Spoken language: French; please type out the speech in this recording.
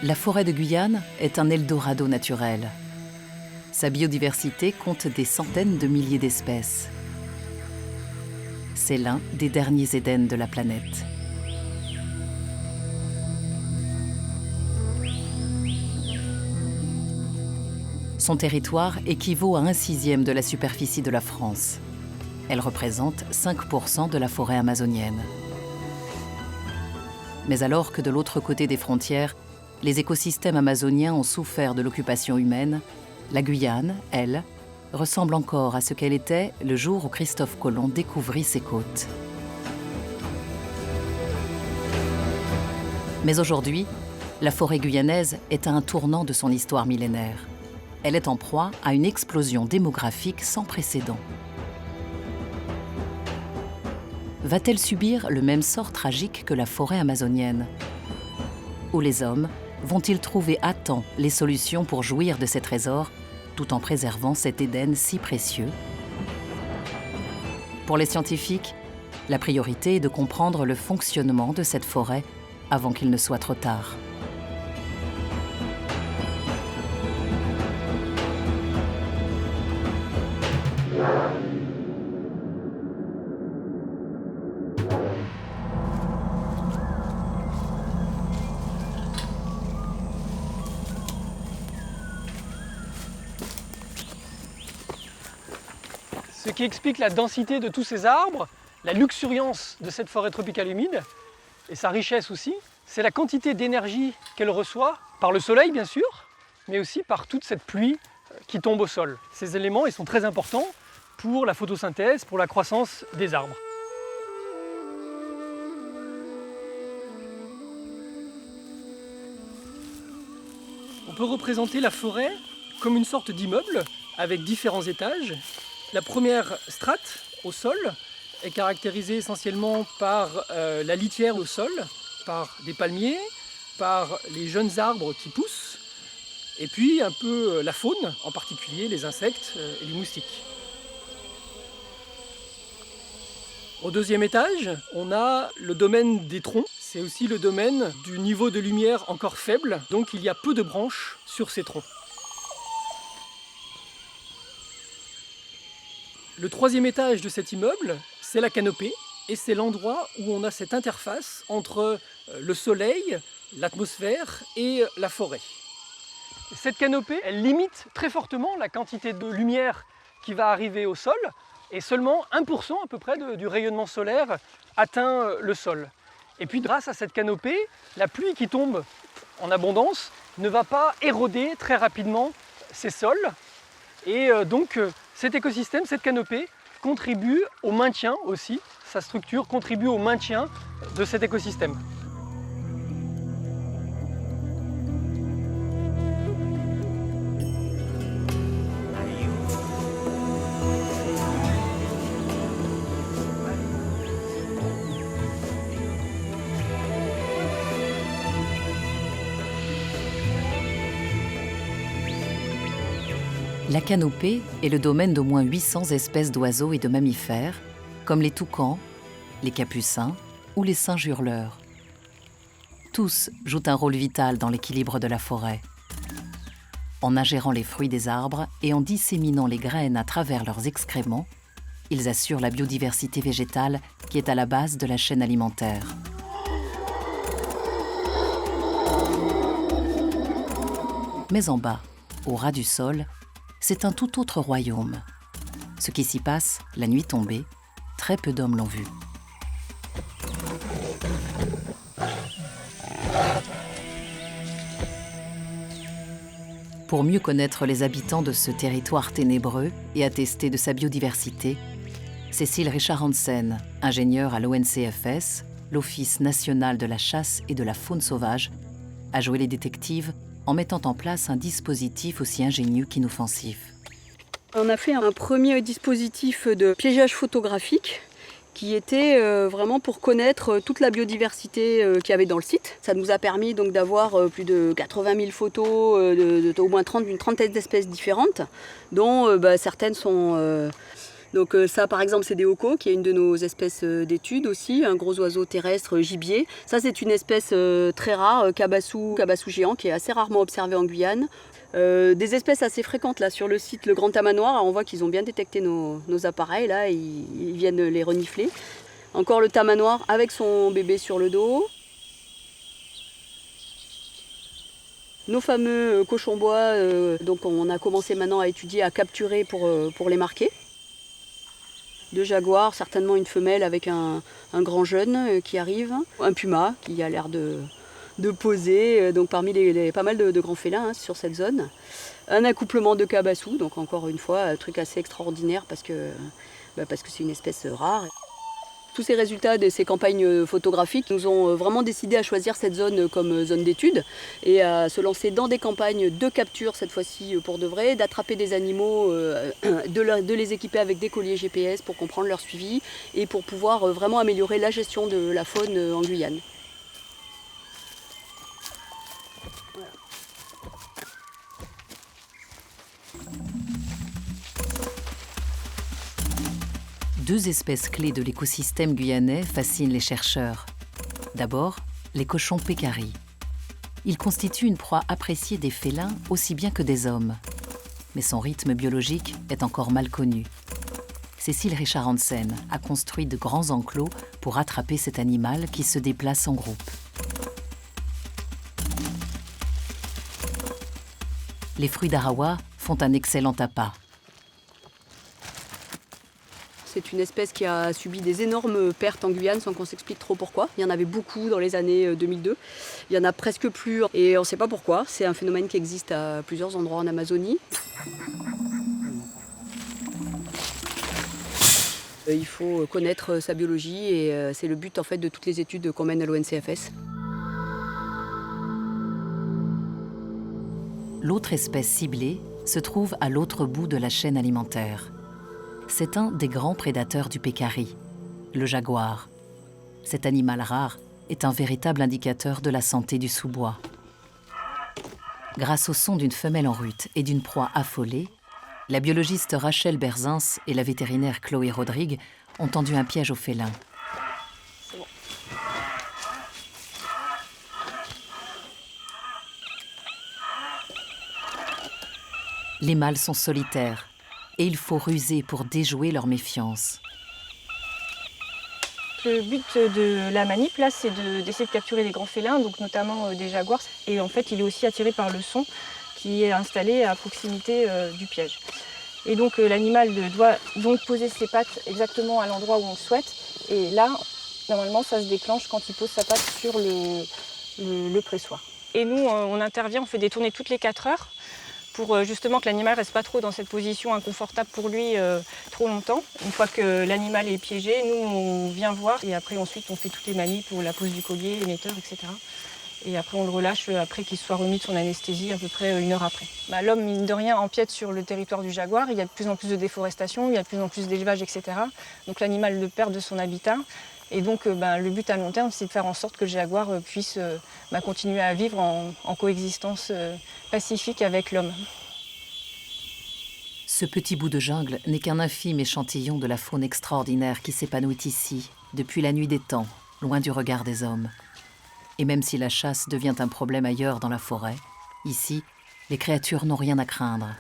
La forêt de Guyane est un eldorado naturel. Sa biodiversité compte des centaines de milliers d'espèces. C'est l'un des derniers Édens de la planète. Son territoire équivaut à 1/6 de la superficie de la France. Elle représente 5% de la forêt amazonienne. Mais alors que de l'autre côté des frontières, les écosystèmes amazoniens ont souffert de l'occupation humaine, la Guyane, elle, ressemble encore à ce qu'elle était le jour où Christophe Colomb découvrit ses côtes. Mais aujourd'hui, la forêt guyanaise est à un tournant de son histoire millénaire. Elle est en proie à une explosion démographique sans précédent. Va-t-elle subir le même sort tragique que la forêt amazonienne? Ou les hommes vont-ils trouver à temps les solutions pour jouir de ces trésors, tout en préservant cet Éden si précieux? Pour les scientifiques, la priorité est de comprendre le fonctionnement de cette forêt avant qu'il ne soit trop tard. Ce qui explique la densité de tous ces arbres, la luxuriance de cette forêt tropicale humide et sa richesse aussi, c'est la quantité d'énergie qu'elle reçoit par le soleil bien sûr, mais aussi par toute cette pluie qui tombe au sol. Ces éléments ils sont très importants pour la photosynthèse, pour la croissance des arbres. On peut représenter la forêt comme une sorte d'immeuble avec différents étages. La première strate au sol est caractérisée essentiellement par la litière au sol, par des palmiers, par les jeunes arbres qui poussent, et puis un peu la faune, en particulier les insectes et les moustiques. Au deuxième étage, on a le domaine des troncs. C'est aussi le domaine du niveau de lumière encore faible, donc il y a peu de branches sur ces troncs. Le troisième étage de cet immeuble, c'est la canopée et c'est l'endroit où on a cette interface entre le soleil, l'atmosphère et la forêt. Cette canopée, elle limite très fortement la quantité de lumière qui va arriver au sol et seulement 1% à peu près du rayonnement solaire atteint le sol. Et puis grâce à cette canopée, la pluie qui tombe en abondance ne va pas éroder très rapidement ces sols et donc cet écosystème, cette canopée, contribue au maintien aussi, sa structure contribue au maintien de cet écosystème. La canopée est le domaine d'au moins 800 espèces d'oiseaux et de mammifères, comme les toucans, les capucins ou les singes hurleurs. Tous jouent un rôle vital dans l'équilibre de la forêt. En ingérant les fruits des arbres et en disséminant les graines à travers leurs excréments, ils assurent la biodiversité végétale qui est à la base de la chaîne alimentaire. Mais en bas, au ras du sol, c'est un tout autre royaume. Ce qui s'y passe, la nuit tombée, très peu d'hommes l'ont vu. Pour mieux connaître les habitants de ce territoire ténébreux et attester de sa biodiversité, Cécile Richard-Hansen, ingénieure à l'ONCFS, l'Office national de la chasse et de la faune sauvage, a joué les détectives en mettant en place un dispositif aussi ingénieux qu'inoffensif. On a fait un premier dispositif de piégeage photographique qui était vraiment pour connaître toute la biodiversité qu'il y avait dans le site. Ça nous a permis donc d'avoir plus de 80 000 photos au moins d'une trentaine d'espèces différentes, dont certaines sont Donc ça par exemple c'est des hocos, qui est une de nos espèces d'études aussi, un gros oiseau terrestre gibier. Ça c'est une espèce très rare, cabassou géant, qui est assez rarement observé en Guyane. Des espèces assez fréquentes là sur le site Le Grand Tamanoir. Alors, on voit qu'ils ont bien détecté nos appareils là, ils viennent les renifler. Encore le tamanoir avec son bébé sur le dos. Nos fameux cochons-bois, donc on a commencé maintenant à étudier, à capturer pour les marquer. Deux jaguars, certainement une femelle avec un grand jeune qui arrive. Un puma qui a l'air de poser, donc parmi pas mal de grands félins sur cette zone. Un accouplement de cabassou, donc encore une fois, un truc assez extraordinaire parce que c'est une espèce rare. Tous ces résultats de ces campagnes photographiques nous ont vraiment décidé à choisir cette zone comme zone d'étude et à se lancer dans des campagnes de capture cette fois-ci pour de vrai, d'attraper des animaux, de les équiper avec des colliers GPS pour comprendre leur suivi et pour pouvoir vraiment améliorer la gestion de la faune en Guyane. Deux espèces clés de l'écosystème guyanais fascinent les chercheurs. D'abord, les cochons pécaris. Ils constituent une proie appréciée des félins aussi bien que des hommes. Mais son rythme biologique est encore mal connu. Cécile Richard Hansen a construit de grands enclos pour attraper cet animal qui se déplace en groupe. Les fruits d'Arawa font un excellent appât. C'est une espèce qui a subi des énormes pertes en Guyane sans qu'on s'explique trop pourquoi. Il y en avait beaucoup dans les années 2002. Il y en a presque plus et on ne sait pas pourquoi. C'est un phénomène qui existe à plusieurs endroits en Amazonie. Il faut connaître sa biologie et c'est le but en fait de toutes les études qu'on mène à l'ONCFS. L'autre espèce ciblée se trouve à l'autre bout de la chaîne alimentaire. C'est un des grands prédateurs du pécari, le jaguar. Cet animal rare est un véritable indicateur de la santé du sous-bois. Grâce au son d'une femelle en rut et d'une proie affolée, la biologiste Rachel Berzins et la vétérinaire Chloé Rodrigue ont tendu un piège au félin. Les mâles sont solitaires et il faut ruser pour déjouer leur méfiance. Le but de la manip, là, c'est d'essayer de capturer les grands félins, donc notamment des jaguars. Et en fait, il est aussi attiré par le son qui est installé à proximité du piège. Et donc, l'animal doit donc poser ses pattes exactement à l'endroit où on le souhaite. Et là, normalement, ça se déclenche quand il pose sa patte sur le pressoir. Et nous, on intervient, on fait des tournées toutes les 4 heures pour justement que l'animal ne reste pas trop dans cette position inconfortable pour lui trop longtemps. Une fois que l'animal est piégé, nous on vient voir et après ensuite on fait toutes les manips pour la pose du collier, l'émetteur, etc. Et après on le relâche après qu'il soit remis de son anesthésie à peu près 1 heure après. L'homme, mine de rien, empiète sur le territoire du jaguar. Il y a de plus en plus de déforestation, il y a de plus en plus d'élevage, etc. Donc l'animal le perd de son habitat. Et donc le but à long terme, c'est de faire en sorte que le jaguar puisse continuer à vivre en coexistence pacifique avec l'homme. Ce petit bout de jungle n'est qu'un infime échantillon de la faune extraordinaire qui s'épanouit ici, depuis la nuit des temps, loin du regard des hommes. Et même si la chasse devient un problème ailleurs dans la forêt, ici, les créatures n'ont rien à craindre.